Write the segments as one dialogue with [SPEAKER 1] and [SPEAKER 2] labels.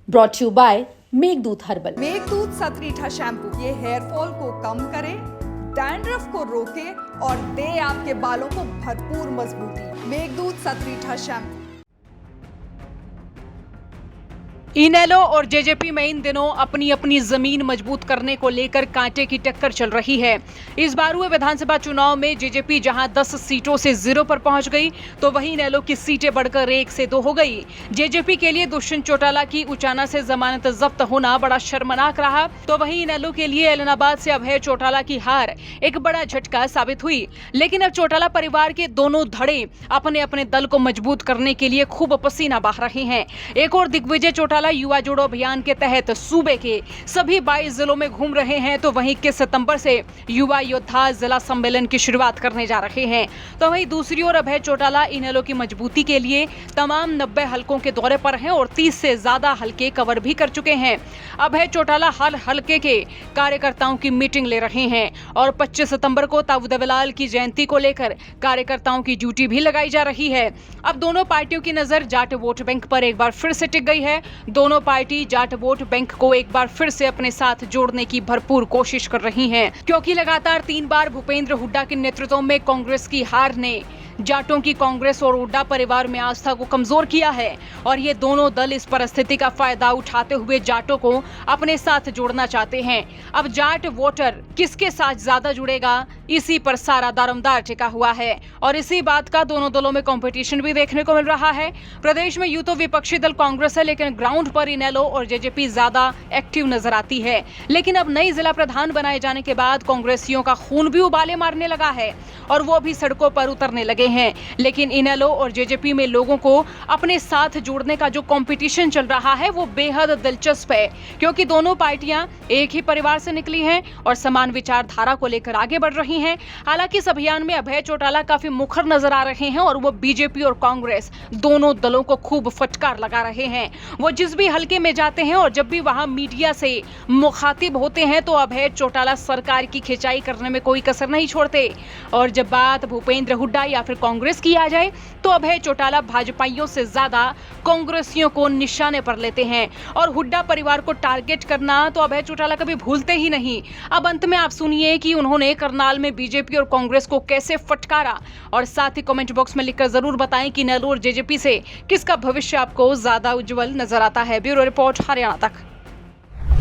[SPEAKER 1] Brought you by Meghdoot herbal.
[SPEAKER 2] Meghdoot Satritha shampoo ये hair fall को कम करे, डैंड्रफ को रोके और दे आपके बालों को भरपूर मजबूती। मेघदूत सतरीठा शैम्पू।
[SPEAKER 3] इनेलो और जेजेपी में इन दिनों अपनी अपनी जमीन मजबूत करने को लेकर कांटे की टक्कर चल रही है। इस बार हुए विधानसभा चुनाव में जेजेपी जहां 10 सीटों से 0 पर पहुंच गई, तो वहीं इनेलो की सीटें बढ़कर 1 से 2 हो गई। जेजेपी के लिए दुष्यंत चौटाला की उचाना से जमानत जब्त होना बड़ा शर्मनाक रहा, तो वहीं इनेलो के लिए एलनाबाद से अभय चौटाला की हार एक बड़ा झटका साबित हुई। लेकिन अब चौटाला परिवार के दोनों धड़े अपने अपने दल को मजबूत करने के लिए खूब पसीना बहा रहे हैं। एक और दिग्विजय चौटाला युवा जोड़ो अभियान के तहत सूबे के सभी 22 जिलों में घूम रहे हैं, तो वहीं 21 सितंबर से युवा योद्धा जिला सम्मेलन की शुरुआत करने जा रहे हैं। तो वहीं दूसरी ओर अभय चौटाला इनेलो की मजबूती के लिए तमाम 90 हलकों के दौरे पर हैं और 30 से ज्यादा हलके कवर भी कर चुके हैं। अभय चौटाला हर हलके के कार्यकर्ताओं की मीटिंग ले रहे हैं और 25 सितंबर को ताऊ देवीलाल की जयंती को लेकर कार्यकर्ताओं की ड्यूटी भी लगाई जा रही है। अब दोनों पार्टियों की नजर जाट वोट बैंक पर एक बार फिर से टिक गई है। दोनों पार्टी जाट वोट बैंक को एक बार फिर से अपने साथ जोड़ने की भरपूर कोशिश कर रही हैं, क्योंकि लगातार 3 बार भूपेंद्र हुड्डा के नेतृत्व में कांग्रेस की हार ने जाटों की कांग्रेस और हुड्डा परिवार में आस्था को कमजोर किया है और ये दोनों दल इस परिस्थिति का फायदा उठाते हुए जाटों को अपने साथ जोड़ना चाहते हैं। अब जाट वोटर किसके साथ ज्यादा जुड़ेगा, इसी पर सारा दारोमदार टिका हुआ है और इसी बात का दोनों दलों में कंपटीशन भी देखने को मिल रहा है। प्रदेश में यूं तो विपक्षी दल कांग्रेस है, लेकिन ग्राउंड पर इनेलो और जेजेपी ज्यादा एक्टिव नजर आती है। लेकिन अब नई जिला प्रधान बनाए जाने के बाद कांग्रेसियों का खून भी उबाले मारने लगा है और वो भी सड़कों पर उतरने लगे हैं। लेकिन इनेलो और जेजेपी में लोगों को अपने साथ जोड़ने का जो कंपटीशन चल रहा है वो बेहद दिलचस्प है, क्योंकि दोनों पार्टियां एक ही परिवार से निकली हैं और समान विचारधारा को लेकर आगे बढ़ रही हैं। हालांकि इस अभियान में अभय चौटाला काफी मुखर नजर आ रहे हैं और वो बीजेपी और कांग्रेस दोनों दलों को खूब फटकार लगा रहे हैं। वो जिस भी हलके में जाते हैं और जब भी वहां मीडिया से मुखातिब होते हैं तो अभय चौटाला सरकार की खिंचाई करने में कोई कसर नहीं छोड़ते। और जब बात भूपेंद्र हुड्डा या फिर कांग्रेस की आ जाए तो अभय चौटाला भाजपाइयों से ज्यादा कांग्रेसियों को निशाने पर लेते हैं और हुड्डा परिवार को टारगेट करना तो अभय चौटाला कभी भूलते ही नहीं। अब अंत में आप सुनिए कि उन्होंने करनाल में बीजेपी और कांग्रेस को कैसे फटकारा और साथ ही कमेंट बॉक्स में लिखकर जरूर बताएं कि इनेलो और जेजेपी से किसका भविष्य आपको ज्यादा उज्जवल नजर आता है। ब्यूरो रिपोर्ट, हरियाणा तक।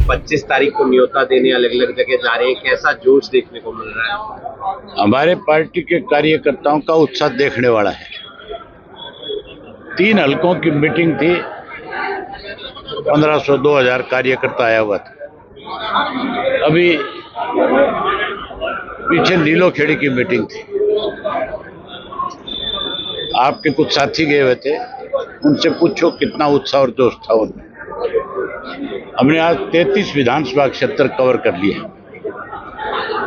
[SPEAKER 4] 25 तारीख को न्योता देने अलग अलग जगह जा रहे हैं, कैसा जोश देखने को मिल रहा है?
[SPEAKER 5] हमारे पार्टी के कार्यकर्ताओं का उत्साह देखने वाला है। 3 हलकों की मीटिंग थी, 1500-2000 कार्यकर्ता आया हुआ था। अभी पीछे नीलोखेड़ी की मीटिंग थी, आपके कुछ साथी गए हुए थे, उनसे पूछो कितना उत्साह और जोश था उनमें। हमने आज 33 विधानसभा क्षेत्र कवर कर लिए।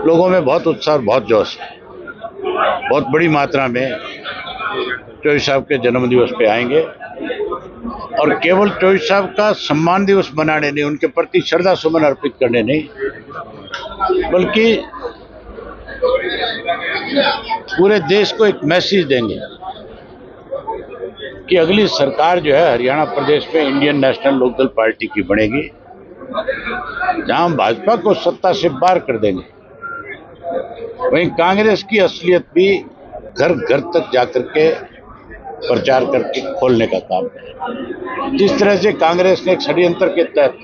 [SPEAKER 5] लोगों में बहुत उत्साह और बहुत जोश है। बहुत बड़ी मात्रा में चौधरी साहब के जन्म दिवस पे आएंगे और केवल चौधरी साहब का सम्मान दिवस मनाने नहीं, उनके प्रति श्रद्धा सुमन अर्पित करने नहीं, बल्कि पूरे देश को एक मैसेज देंगे कि अगली सरकार जो है हरियाणा प्रदेश में इंडियन नेशनल लोकदल पार्टी की बनेगी, जहां हम भाजपा को सत्ता से बाहर कर देंगे। वहीं कांग्रेस की असलियत भी घर घर तक जाकर के प्रचार करके खोलने का काम है। जिस तरह से कांग्रेस ने एक षड्यंत्र के तहत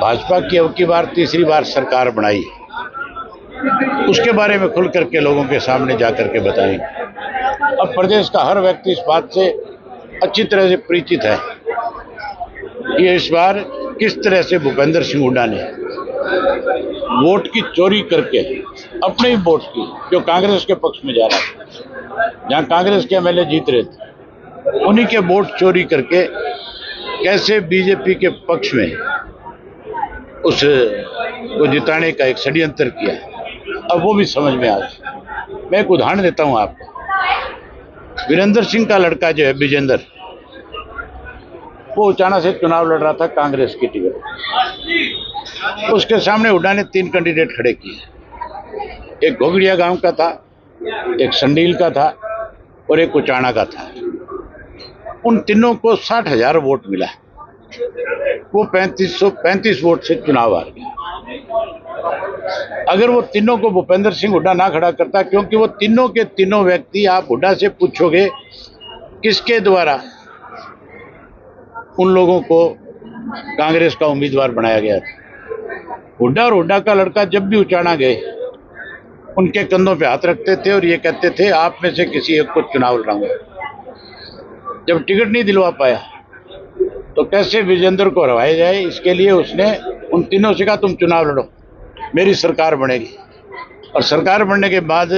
[SPEAKER 5] भाजपा की अब की बार तीसरी बार सरकार बनाई, उसके बारे में खुल करके लोगों के सामने जाकर के बताएंगे। अब प्रदेश का हर व्यक्ति इस बात से अच्छी तरह से परिचित है कि इस बार किस तरह से भूपेंद्र सिंह हुड्डा ने वोट की चोरी करके, अपने ही वोट की, जो कांग्रेस के पक्ष में जा रहा था, जहां कांग्रेस के एमएलए जीत रहे थे, उन्हीं के वोट चोरी करके कैसे बीजेपी के पक्ष में उसको जिताने का एक षड्यंत्र किया। अब वो भी समझ में आ गया। मैं एक उदाहरण देता हूं आपको। वीरेंद्र सिंह का लड़का जो है विजेंद्र, वो उचाना से चुनाव लड़ रहा था कांग्रेस की टिकट। उसके सामने हुड्डा ने 3 कैंडिडेट खड़े किए। एक घोगड़िया गांव का था, एक संडील का था और एक उचाना का था। उन तीनों को 60,000 वोट मिला। वो 3535 वोट से चुनाव हार गया। अगर वो तीनों को भूपेंद्र सिंह हुड्डा ना खड़ा करता, क्योंकि वो तीनों के तीनों व्यक्ति, आप हुड्डा से पूछोगे किसके द्वारा उन लोगों को कांग्रेस का उम्मीदवार बनाया गया था। हुड्डा और हुड्डा का लड़का जब भी उचाना गए उनके कंधों पे हाथ रखते थे और ये कहते थे आप में से किसी एक को चुनाव लड़ाऊंगा। जब टिकट नहीं दिलवा पाया तो कैसे विजेंद्र को हरवाया जाए, इसके लिए उसने उन तीनों से कहा तुम चुनाव लड़ो, मेरी सरकार बनेगी और सरकार बनने के बाद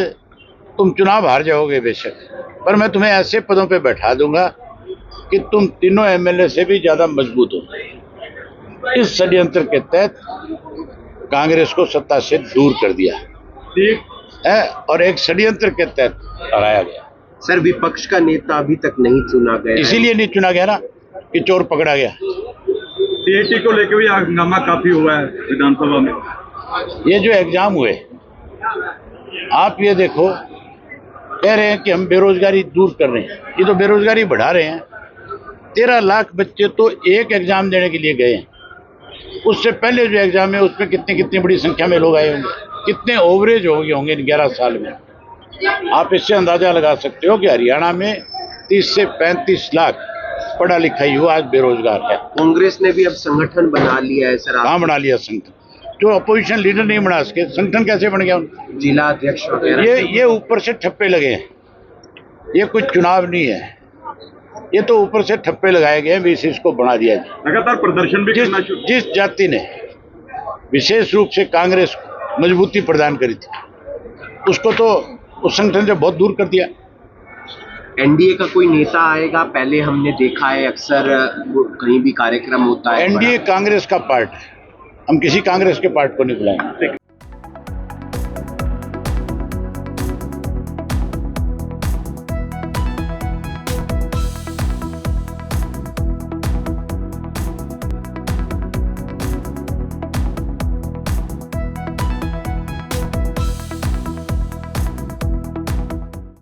[SPEAKER 5] तुम चुनाव हार जाओगे बेशक, पर मैं तुम्हें ऐसे पदों पे बैठा दूंगा कि तुम तीनों एमएलए से भी ज्यादा मजबूत हो। इस षड्यंत्र के तहत कांग्रेस को सत्ता से दूर कर दिया है और एक षड्यंत्र के तहत हराया गया।
[SPEAKER 4] सर, विपक्ष का नेता अभी तक नहीं चुना गया,
[SPEAKER 5] इसीलिए नहीं चुना गया ना कि चोर पकड़ा गया।
[SPEAKER 6] सीएटी को लेकर भी हंगामा काफी हुआ है विधानसभा में।
[SPEAKER 5] ये जो एग्जाम हुए, आप ये देखो, कह रहे हैं कि हम बेरोजगारी दूर कर रहे हैं, ये तो बेरोजगारी बढ़ा रहे हैं। 13 लाख बच्चे तो एक एग्जाम देने के लिए गए हैं। उससे पहले जो एग्जाम है उसमें कितनी बड़ी संख्या में लोग आए होंगे, कितने ओवरेज हो गए होंगे इन 11 साल में। आप इससे अंदाजा लगा सकते हो कि हरियाणा में 30 से 35 लाख पढ़ा लिखा युवा आज बेरोजगार है।
[SPEAKER 4] कांग्रेस ने भी अब संगठन बना लिया है सर।
[SPEAKER 5] कहाँ बना लिया संगठन? जो अपोजिशन लीडर नहीं बना सके, संगठन कैसे बन गया उनका?
[SPEAKER 4] जिला अध्यक्ष वगैरह
[SPEAKER 5] ये ऊपर से ठप्पे लगे हैं। ये कुछ चुनाव नहीं है, ये तो ऊपर से ठप्पे लगाए गए हैं, इसी को बना दिया जाए।
[SPEAKER 6] लगातार प्रदर्शन भी करना शुरू।
[SPEAKER 5] जिस जाति ने विशेष रूप से कांग्रेस को मजबूती प्रदान करी थी, उसको तो उस संगठन से बहुत दूर कर दिया।
[SPEAKER 4] एनडीए का कोई नेता आएगा? पहले हमने देखा है अक्सर कहीं भी कार्यक्रम होता है।
[SPEAKER 5] एनडीए कांग्रेस का पार्ट है, हम किसी कांग्रेस के पार्ट को नहीं बुलाएंगे।